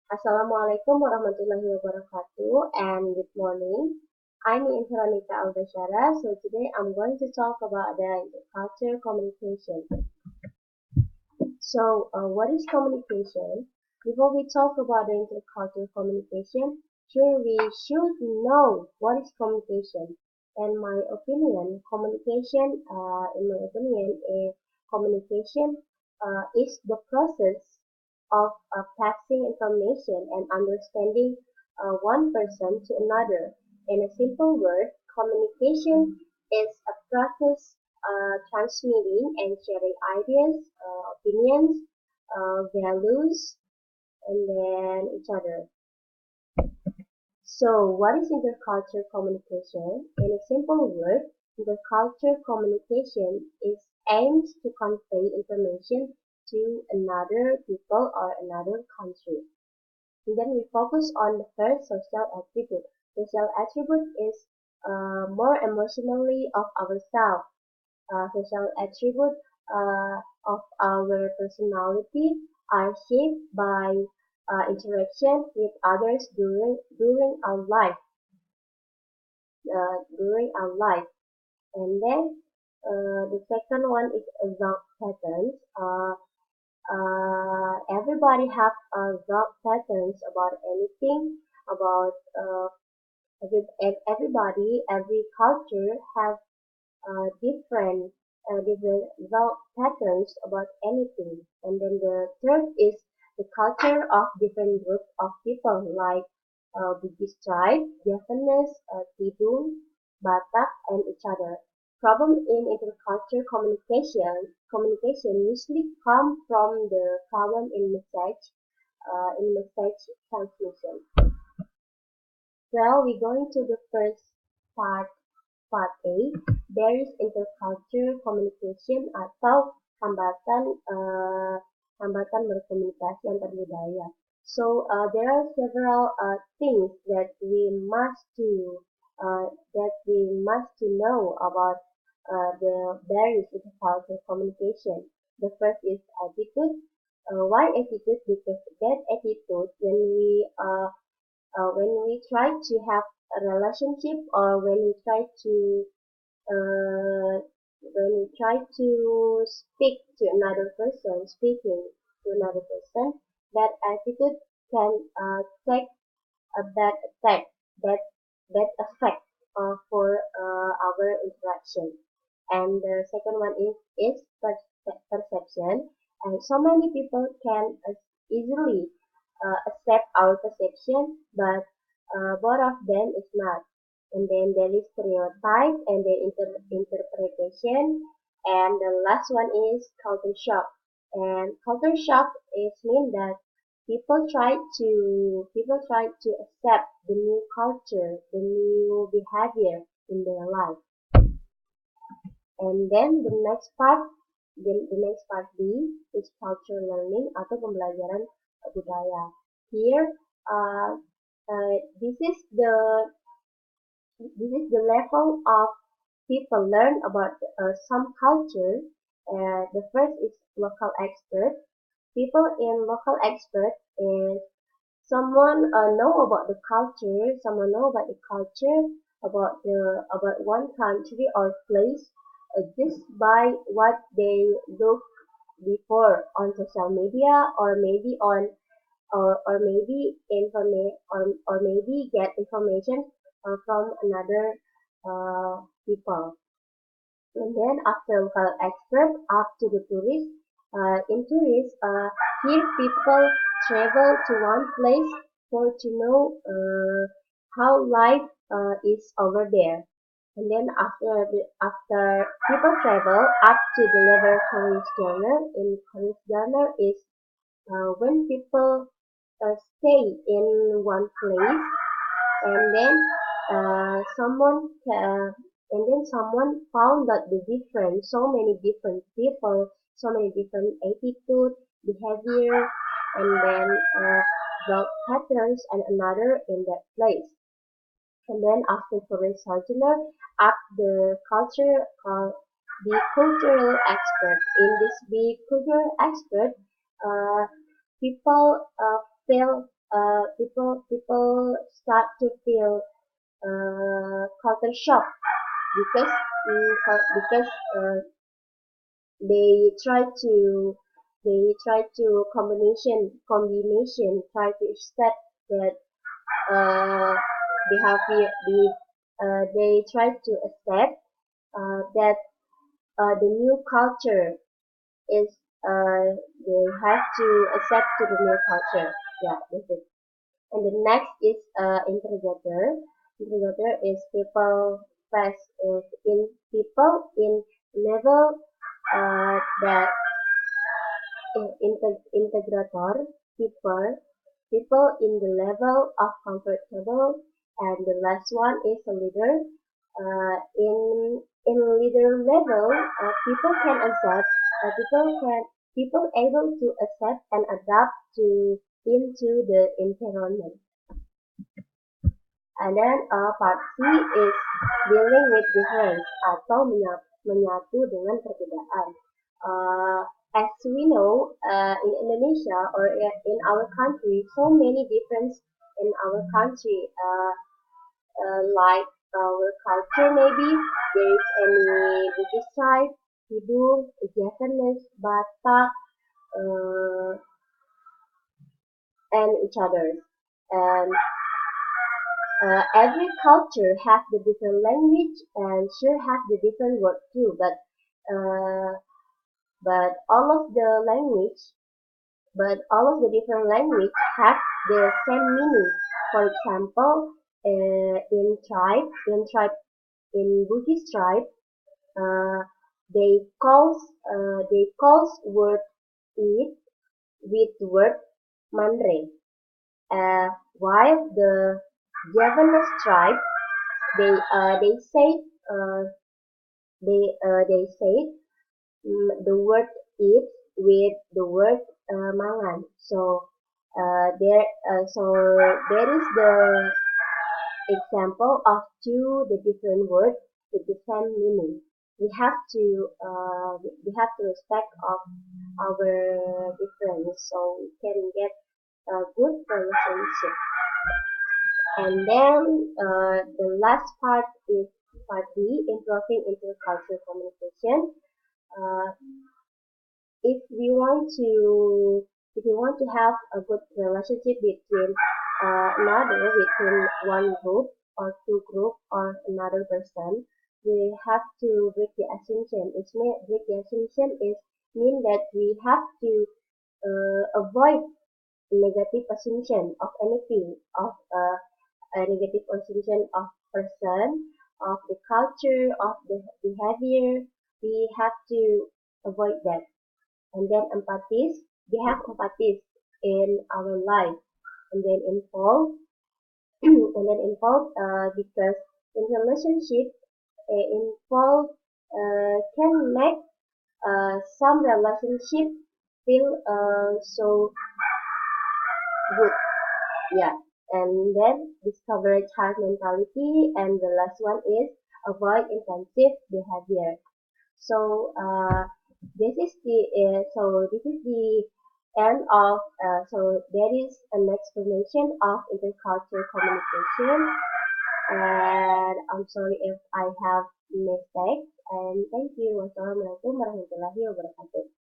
Assalamualaikum warahmatullahi wabarakatuh and good morning. I'm Iin Veronika. So today I'm going to talk about the intercultural communication. What is communication? Before we talk about the intercultural communication, we should know what is communication. In my opinion, communication is the process of passing information and understanding one person to another. In a simple word, communication is a process transmitting and sharing ideas, opinions, values, and then each other. So, what is intercultural communication? In a simple word, intercultural communication is aims to convey information to another people or another country. And then we focus on the first social attribute. Social attribute is more emotionally of ourselves. Social attribute of our personality are shaped by interaction with others during our life. And then the second one is thought patterns. Everybody have thought patterns about anything, about every culture have different thought patterns about anything. And then the third is the culture of different groups of people like Bugis tribe, Javanese, Tidung, Batak, and each other. Problem in intercultural communication usually come from the problem in message transmission. Well, we go into the first part, part A. There is intercultural communication atau hambatan berkomunikasi antar budaya. There are several things that we must to know about the barriers intercultural communication. The first is attitude. Why attitude? Because that attitude, when we try to have a relationship or uh, when we try to speaking to another person, that attitude can take a bad effect, bad, bad effect for our interaction. And the second one is perception. And so many people can easily accept our perception, but both of them is not. And then there is stereotype and then interpretation. And the last one is culture shock. And culture shock is mean that people try to accept the new culture, the new behavior in their life. And then the next part B is cultural learning atau pembelajaran budaya. Here, uh, this is the level of people learn about some culture. The first is local expert. People in local expert is someone know about the culture, someone know about the culture about one country or place just by what they look before on social media or maybe on or maybe or maybe get information from another people. And then after local expert, up to the tourist. In tourist, here people travel to one place for to know how life is over there. And then after people travel up to the level tourist journal. In tourist journal is when people stay in one place and then uh, someone uh, someone found that so many different people, so many different attitude, behavior, and then the patterns and another in that place. And then after tourist sojourner, up the culture called the cultural expert. In this big cultural expert, uh, people feel people start to feel culture shock because because they try to combination try to accept that uh, they try to accept that the new culture is they have to accept to the new culture. Yeah, that's it. And the next is interrogator. Interrogator is people fast is in people in level that integrator people in the level of comfortable, and the last one is a leader. In leader level, people can accept people able to accept and adapt to into the environment. And then part C is dealing with difference atau menyatu dengan perbedaan. Uh, as we know, in Indonesia or in our country, so many difference in our country, like our culture maybe there is any Buddhist side, Hindu, Japanese, Batak, uh, and each other. And every culture has the different language and sure have the different word too, uh, but all of the language, but all of the different language have the same meaning. For example, in Buddhist tribe, uh, they calls word it with word manre, while the Javanese tribe they say uh, they say the word eat with the word mangan. So there is the example of two the different words with the same meaning. We have to respect of our difference so we can get a good relationship. And then the last part is part B, improving intercultural communication. Uh, if we want to if we want to have a good relationship between between one group or two group or another person, we have to break the assumption. Break the assumption is mean that we have to avoid negative assumption of anything of a negative assumption of person, of the culture, of the behavior. We have to avoid that. And then empathies, we have empathies in our life, and then involve, because in relationship, involve can make some relationship feel so good. Yeah. And then discover child mentality, and the last one is avoid intensive behavior. So this is the end of there is an explanation of intercultural communication, and I'm sorry if I have mistakes, and thank you. Wassalamualaikum warahmatullahi wabarakatuh.